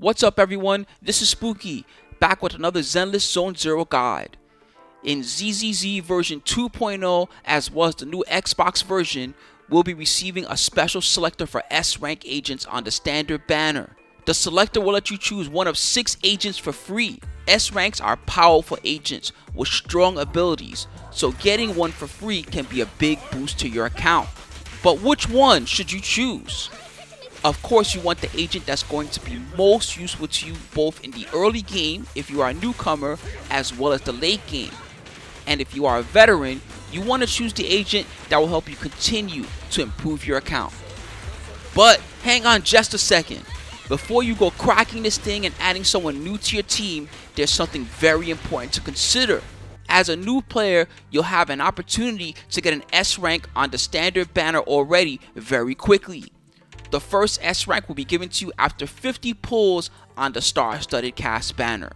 What's up everyone, this is Spooky, back with another Zenless Zone Zero guide. In ZZZ version 2.0 as well as the new Xbox version, we'll be receiving a special selector for S rank agents on the standard banner. The selector will let you choose one of 6 agents for free. S ranks are powerful agents with strong abilities, so getting one for free can be a big boost to your account. But which one should you choose? Of course, you want the agent that's going to be most useful to you both in the early game if you are a newcomer as well as the late game. And if you are a veteran, you want to choose the agent that will help you continue to improve your account. But hang on just a second. Before you go cracking this thing and adding someone new to your team, there's something very important to consider. As a new player, you'll have an opportunity to get an S rank on the standard banner already very quickly. The first S rank will be given to you after 50 pulls on the star-studded cast banner.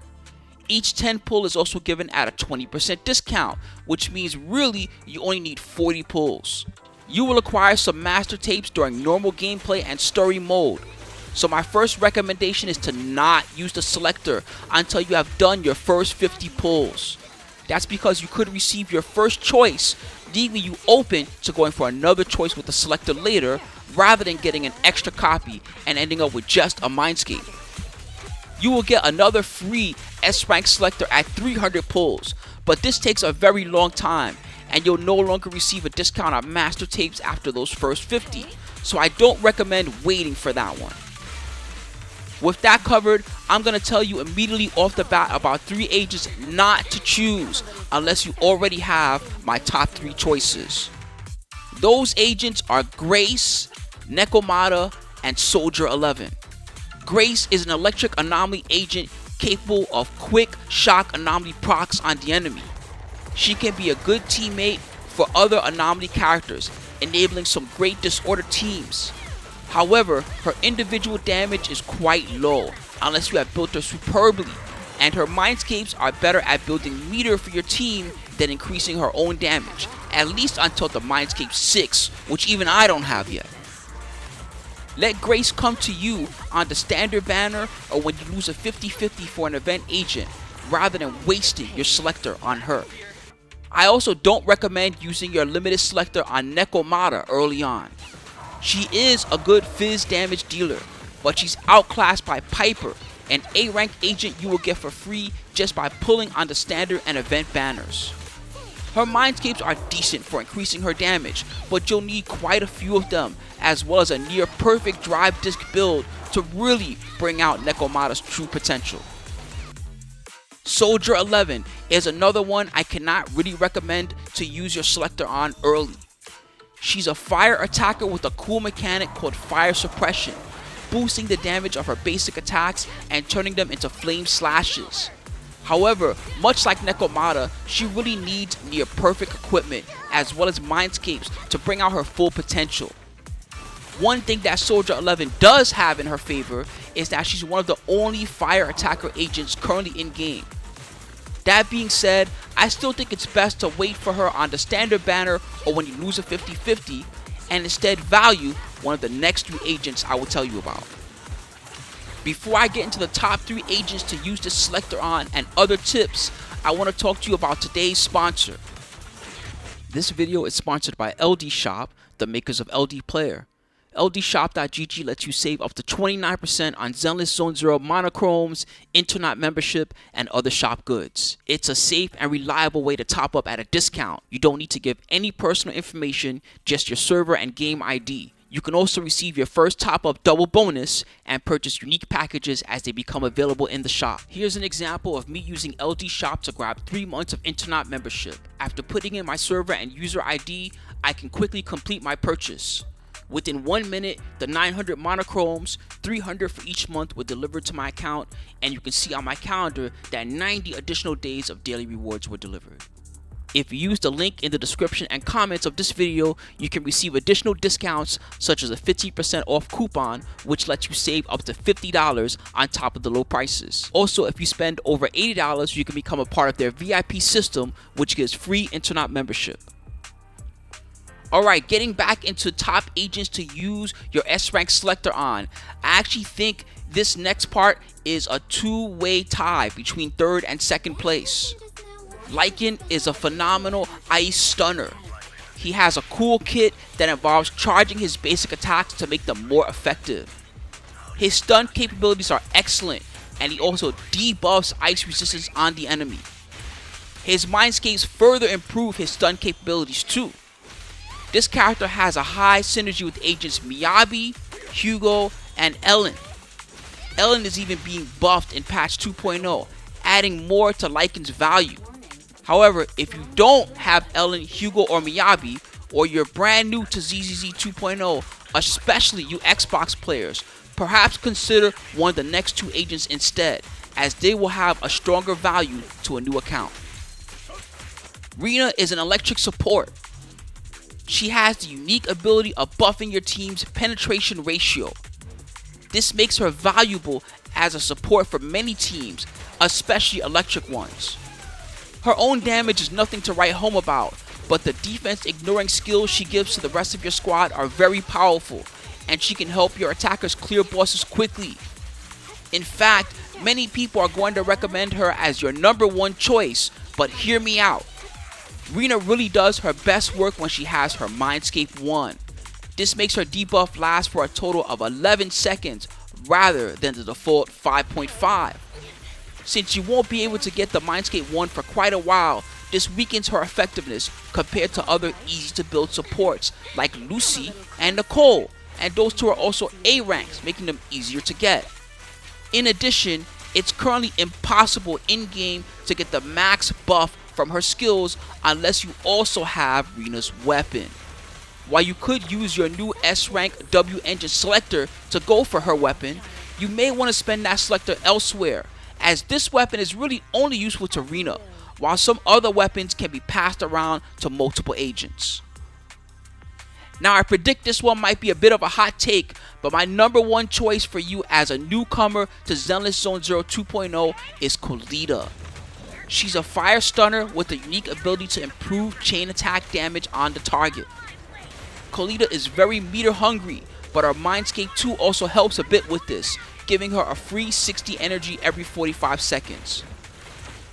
Each 10 pull is also given at a 20% discount, which means really you only need 40 pulls. You will acquire some master tapes during normal gameplay and story mode. So my first recommendation is to not use the selector until you have done your first 50 pulls. That's because you could receive your first choice, leaving you open to going for another choice with the selector later, rather than getting an extra copy and ending up with just a Mindscape. You will get another free S rank selector at 300 pulls, but this takes a very long time and you'll no longer receive a discount on master tapes after those first 50, so I don't recommend waiting for that one. With that covered, I'm going to tell you immediately off the bat about 3 agents not to choose unless you already have my top 3 choices. Those agents are Grace, Nekomata, and Soldier 11. Grace is an electric anomaly agent capable of quick shock anomaly procs on the enemy. She can be a good teammate for other anomaly characters, enabling some great disorder teams. However, her individual damage is quite low unless you have built her superbly, and her Mindscapes are better at building meter for your team than increasing her own damage, at least until the Mindscape 6, which even I don't have yet. Let Grace come to you on the standard banner or when you lose a 50-50 for an event agent, rather than wasting your selector on her. I also don't recommend using your limited selector on Nekomata early on. She is a good fizz damage dealer, but she's outclassed by Piper, an A rank agent you will get for free just by pulling on the standard and event banners. Her Mindscapes are decent for increasing her damage, but you'll need quite a few of them, as well as a near perfect drive disc build to really bring out Nekomata's true potential. Soldier 11 is another one I cannot really recommend to use your selector on early. She's a fire attacker with a cool mechanic called fire suppression, boosting the damage of her basic attacks and turning them into flame slashes. However, much like Nekomata, she really needs near perfect equipment as well as Mindscapes to bring out her full potential. One thing that Soldier 11 does have in her favor is that she's one of the only fire attacker agents currently in game. That being said, I still think it's best to wait for her on the standard banner or when you lose a 50-50 and instead value one of the next 3 agents I will tell you about. Before I get into the top 3 agents to use this selector on and other tips, I want to talk to you about today's sponsor. This video is sponsored by LD Shop, the makers of LD Player. LDShop.gg lets you save up to 29% on Zenless Zone Zero monochromes, internet membership, and other shop goods. It's a safe and reliable way to top up at a discount. You don't need to give any personal information, just your server and game ID. You can also receive your first top-up double bonus and purchase unique packages as they become available in the shop. Here's an example of me using LD Shop to grab 3 months of internet membership. After putting in my server and user ID, I can quickly complete my purchase. Within 1 minute, the 900 monochromes, 300 for each month, were delivered to my account, and you can see on my calendar that 90 additional days of daily rewards were delivered. If you use the link in the description and comments of this video, you can receive additional discounts such as a 15% off coupon, which lets you save up to $50 on top of the low prices. Also, if you spend over $80, you can become a part of their VIP system, which gives free internet membership. Alright, getting back into top agents to use your S rank selector on. I actually think This next part is a two-way tie between 3rd and 2nd place. Lycaon is a phenomenal ice stunner. He has a cool kit that involves charging his basic attacks to make them more effective. His stun capabilities are excellent, and he also debuffs ice resistance on the enemy. His Mindscapes further improve his stun capabilities too. This character has a high synergy with agents Miyabi, Hugo, and Ellen. Ellen is even being buffed in patch 2.0, adding more to Lycaon's value. However, if you don't have Ellen, Hugo, or Miyabi, or you're brand new to ZZZ 2.0, especially you Xbox players, perhaps consider one of the next 2 agents instead, as they will have a stronger value to a new account. Rina is an electric support. She has the unique ability of buffing your team's penetration ratio. This makes her valuable as a support for many teams, especially electric ones. Her own damage is nothing to write home about, but the defense ignoring skills she gives to the rest of your squad are very powerful, and she can help your attackers clear bosses quickly. In fact, many people are going to recommend her as your #1 choice, but hear me out. Rina really does her best work when she has her Mindscape 1. This makes her debuff last for a total of 11 seconds rather than the default 5.5. Since you won't be able to get the Mindscape 1 for quite a while, this weakens her effectiveness compared to other easy to build supports like Lucy and Nicole, and those two are also A ranks, making them easier to get. In addition, it's currently impossible in-game to get the max buff from her skills unless you also have Rina's weapon. While you could use your new S-rank W engine Selector to go for her weapon, you may want to spend that Selector elsewhere, as this weapon is really only useful to Rina, while some other weapons can be passed around to multiple agents. Now I predict this one might be a bit of a hot take, but my #1 choice for you as a newcomer to Zenless Zone Zero 2.0 is Koleda. She's a fire stunner with a unique ability to improve chain attack damage on the target. Koleda is very meter hungry, but her Mindscape 2 also helps a bit with this, giving her a free 60 energy every 45 seconds.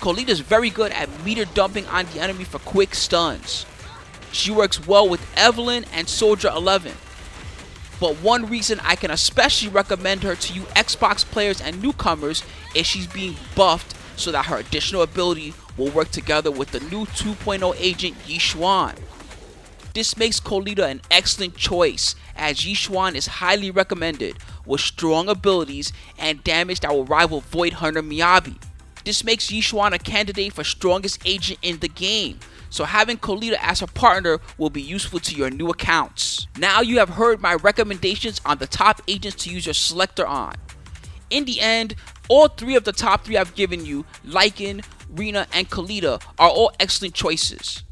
Koleda is very good at meter dumping on the enemy for quick stuns. She works well with Evelyn and Soldier 11. But one reason I can especially recommend her to you Xbox players and newcomers is she's being buffed so that her additional ability will work together with the new 2.0 agent Yi Xuan. This makes Koleda an excellent choice, as Yi Xuan is highly recommended with strong abilities and damage that will rival Void Hunter Miyabi. This makes Yi Xuan a candidate for strongest agent in the game, so having Koleda as a partner will be useful to your new accounts. Now you have heard my recommendations on the top agents to use your Selector on. In the end, all 3 of the top 3 I've given you, Lycaon, Rina, and Koleda, are all excellent choices.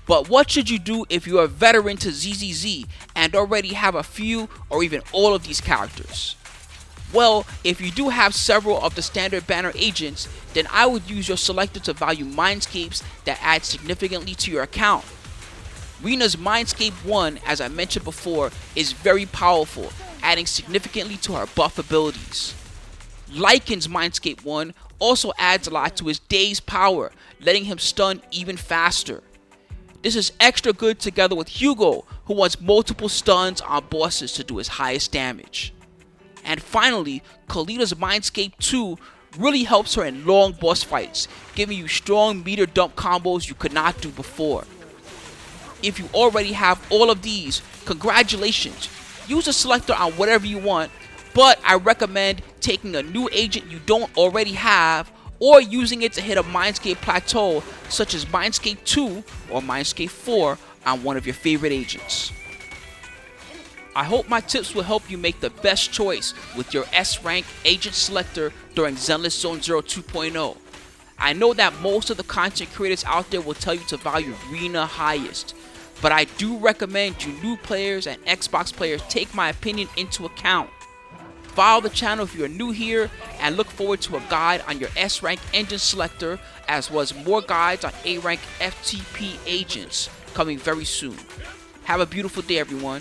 But what should you do if you are a veteran to ZZZ and already have a few or even all of these characters? Well, if you do have several of the standard banner agents, then I would use your Selector to value Mindscapes that add significantly to your account. Rina's Mindscape 1, as I mentioned before, is very powerful, adding significantly to her buff abilities. Lycaon's Mindscape 1 also adds a lot to his Daze power, letting him stun even faster. This is extra good together with Hugo, who wants multiple stuns on bosses to do his highest damage. And finally, Koleda's Mindscape 2 really helps her in long boss fights, giving you strong meter dump combos you could not do before. If you already have all of these, congratulations! Use a Selector on whatever you want, but I recommend taking a new agent you don't already have, or using it to hit a Mindscape plateau such as Mindscape 2 or Mindscape 4 on one of your favorite agents. I hope my tips will help you make the best choice with your S-rank agent Selector during Zenless Zone Zero 2.0. I know that most of the content creators out there will tell you to value Rina highest, but I do recommend you new players and Xbox players take my opinion into account. Follow the channel if you are new here, and look forward to a guide on your S-rank engine Selector, as well as more guides on A-rank FTP agents coming very soon. Have a beautiful day, everyone.